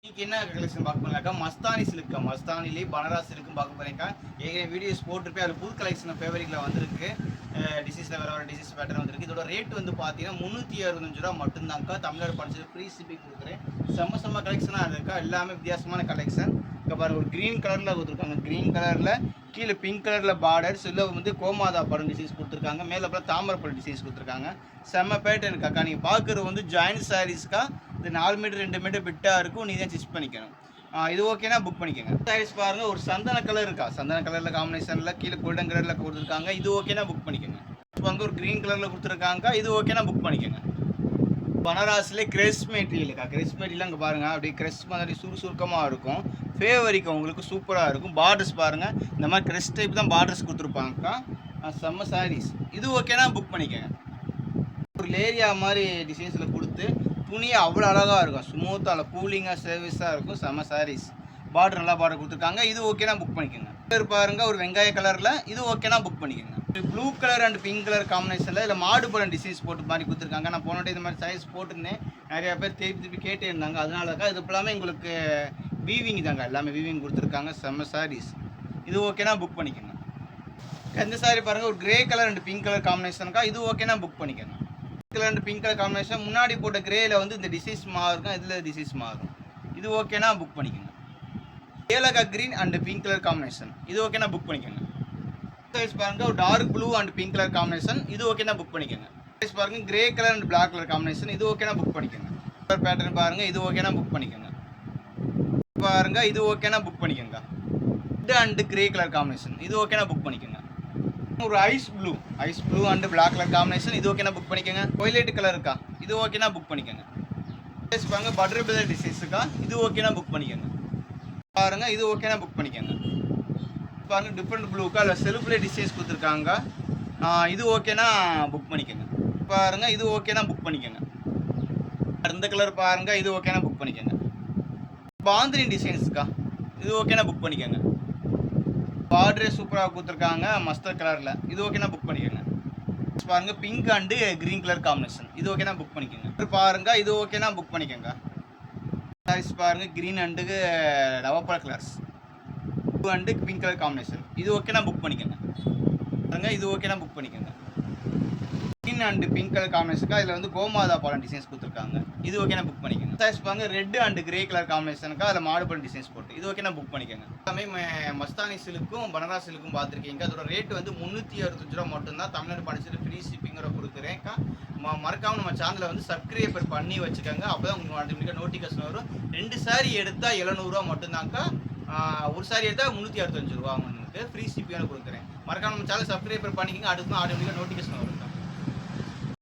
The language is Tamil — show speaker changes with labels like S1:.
S1: இன்னைக்கு என்ன கலெக்ஷன் பார்க்க போனாக்கா மஸ்தானி சில்க் மஸ்தானிலே பனாரஸ் சில்க்கும் பார்க்க போறேன்க்கா. ஏற்கனவே வீடியோஸ் போட்டிருப்பேன். அதில் புது கலெக்ஷன் ஃபேவரிட்டில் வந்திருக்கு. டிசைன்ஸில் வேறு வேறு டிசைன்ஸ் பேட்டர்ன் வந்திருக்கு. இதோட ரேட் வந்து பார்த்தீங்கன்னா 365 ரூபா மட்டும்தான்க்கா. தமிழ்நாடு படிச்சது ஃப்ரீ ஷிப்பிங் கொடுக்குறேன். செம்ம கலெக்ஷனாக இருக்கா. எல்லாமே வித்தியாசமான கலெக்ஷன். இங்கே பாருங்க, ஒரு க்ரீன் கலரில் கொடுத்துருக்காங்க. க்ரீன் கலரில் கீழே பிங்க் கலரில் பார்டர்ஸ், இல்லை வந்து கோமாதா படம் டிசைன்ஸ் கொடுத்துருக்காங்க. மேலே அப்புறம் தாமரைப்பழம் டிசைன்ஸ் கொடுத்துருக்காங்க. செம்ம பேட்டர்னுக்காக்கா. நீங்கள் பார்க்குறது வந்து ஜாயின்ட் சாரீஸ்க்கா. இது 4 மீட்டர் 2 மீட்டர் பிட்டாக இருக்கும். நீங்கள் தான் ஸ்டிச் பண்ணிக்கணும். இது ஓகேனா புக் பண்ணிக்கோங்க. சாரீஸ் பாருங்கள், ஒரு சந்தன கலர் இருக்கா. சந்தன கலரில் காம்பினேஷனில் கீழே கோல்டன் கலரில் கொடுத்துருக்காங்க. இது ஓகேனா புக் பண்ணிக்கோங்க. வந்து ஒரு க்ரீன் கலரில் கொடுத்துருக்காங்க. இது ஓகேனா புக் பண்ணிக்கோங்க. பனாரஸ்லேயே கிரெஸ் மெட்டீரியலுக்கா. கிரெஸ் மெட்டீரியல் அங்கே பாருங்கள், அப்படியே கிரெஸ் மாதிரி சுருக்கமாக இருக்கும். ஃபேவரிக்கா, உங்களுக்கு சூப்பராக இருக்கும். பார்டர்ஸ் பாருங்கள், இந்த மாதிரி கிரெஸ் டைப் தான் பார்டர்ஸ் கொடுத்துருப்பாங்கக்கா. செம்ம சாரீஸ். இது ஓகேனா புக் பண்ணிக்கோங்க. ஒரு லேரியா மாதிரி டிசைன்ஸில் கொடுத்து துணியை அவ்வளோ அழகாக இருக்கும். ஸ்மூத்தாக கூலிங்காக சர்வீஸாக இருக்கும். செம்ம சாரீஸ். பார்டர் நல்லா பார்டர் கொடுத்துருக்காங்க. இது ஓகேனா புக் பண்ணிக்கோங்க. கலர் பாருங்கள், ஒரு வெங்காய கலரில். இது ஓகேனா புக் பண்ணிக்கோங்க. Blue colour and pink colour காம்பினேஷனில் இல்லை மாடுபடம் டிசைன்ஸ் போட்டு மாதிரி கொடுத்துருக்காங்க. நான் போனோட இந்த மாதிரி சைஸ் போட்டிருந்தேன். நிறையா பேர் திருப்பி கேட்டே இருந்தாங்க. அதனாலக்கா இது ஃபுல்லாமே உங்களுக்கு வீவிங் தாங்க. எல்லாமே வீவிங் கொடுத்துருக்காங்க. செம்ம சாரீஸ். இது ஓகேனா புக் பண்ணிக்கோங்க. இந்த சாரி பாருங்கள், ஒரு grey colour and pink colour காம்பினேஷனுக்கா. இது ஓகேனா புக் பண்ணிக்கோங்க. Colour and pink colour combination. முன்னாடி போட்ட கிரேயில் வந்து இந்த டிசைன்ஸ் மாறும், இதில் டிசைன்ஸ் மாறும். இது ஓகேனா புக் பண்ணிக்கோங்க. ஏலக்கா green and pink colour combination. இது ஓகேனா புக் பண்ணிக்கோங்க. சைஸ் பாருங்க, ஒரு dark blue and pink colour combination. இது ஓகேனா புக் பண்ணிக்கோங்க. சைஸ் பாருங்க, grey colour and black colour combination. இது ஓகேனா புக் பண்ணிக்கோங்க. கலர் பேட்டர்ன் பாருங்க, இது ஓகேனா புக் பண்ணிக்கோங்க. பாருங்க, இது ஓகேனா புக் பண்ணிக்கோங்க. Red and grey colour combination. இது ஓகேனா புக் பண்ணிக்கோங்க. ஒரு ice blue and black colour combination. இது ஓகேனா புக் பண்ணிக்கோங்க. ஒயிலெட் கலர் இருக்கா. இது ஓகேனா புக் பண்ணிக்கோங்க. சைஸ் பாருங்க, பட்டர் பிளர் டிசைன்ஸ் இருக்கா. இது ஓகேனா புக் பண்ணிக்கோங்க. பாருங்க, இது ஓகேனா புக் பண்ணிக்கோங்க. பாருங்க, டிஃப்ரெண்ட் ப்ளூக்கா இல்லை செல்ஃப்லேயே டிசைன்ஸ் கொடுத்துருக்காங்க. இது ஓகேனா புக் பண்ணிக்கோங்க. பாருங்க, இது ஓகேனா புக் பண்ணிக்கோங்க. இந்த கலர் பாருங்க, இது ஓகேனா புக் பண்ணிக்கோங்க. பாந்தினி டிசைன்ஸ்க்கா. இது ஓகேனா புக் பண்ணிக்கோங்க. பார்டரே சூப்பராக கொடுத்துருக்காங்க மஸ்டர்ட் கலரில். இது ஓகேனா புக் பண்ணிக்கோங்க. பாருங்க, pink and green colour combination. இது ஓகேனா புக் பண்ணிக்கோங்க. பாருங்க, இது ஓகேனா புக் பண்ணிக்கோங்க. சாரீஸ் பாருங்க, க்ரீன் அண்டு நவப்பழ colours, blue and pink colour combination. இது ஓகேனா புக் பண்ணிக்கோங்க. பாருங்க, இது ஓகேனா புக் பண்ணிக்கோங்க. க்ரீன் அண்ட் பிங்க் கலர் காம்பினேஷனுக்கு அதில் வந்து கோமாதா படம் டிசைன்ஸ் கொடுத்துருக்காங்க. இது ஓகேனா புக் பண்ணிக்கோங்க. சைஸ் பாருங்க, ரெட் அண்ட் கிரே கலர் காம்பினேஷனுக்கு அதில் மாடுபடம் டிசைன்ஸ் போட்டு. இது ஓகேனா புக் பண்ணிக்கோங்க. எல்லாமே மஸ்தானி சில்க்கும் பனாரஸ் சில்க்கும் பார்த்துருக்கீங்க. அதோட ரேட் வந்து 365 ரூபா மட்டும்தான். தமிழ்நாடு படிச்சது ஃப்ரீ ஷிப்பிங்கோட கொடுக்குறேன்க்கா. மறக்காமல் நம்ம சேனலை வந்து சப்ஸ்கிரைபர் பண்ணி வச்சுக்கோங்க. அப்போ தான் உங்களுக்கு ஆட்டோமேட்டிக்காக நோட்டிஃபிகேஷன் வரும். 2 சாரி எடுத்தால் 700 மட்டும்தான்க்கா. ஒரு சாரி எடுத்தால் 365 ரூபா உங்களுக்கு ஃப்ரீ ஷிப்பிங்கோட கொடுக்குறேன். மறக்காமல் நம்ம சேனல் சப்ஸ்கிரைபர் பண்ணிக்கோங்க. அடுத்து ஆட்டோமேட்டிக்காக நோட்டிஃபிகேஷன் வரும்.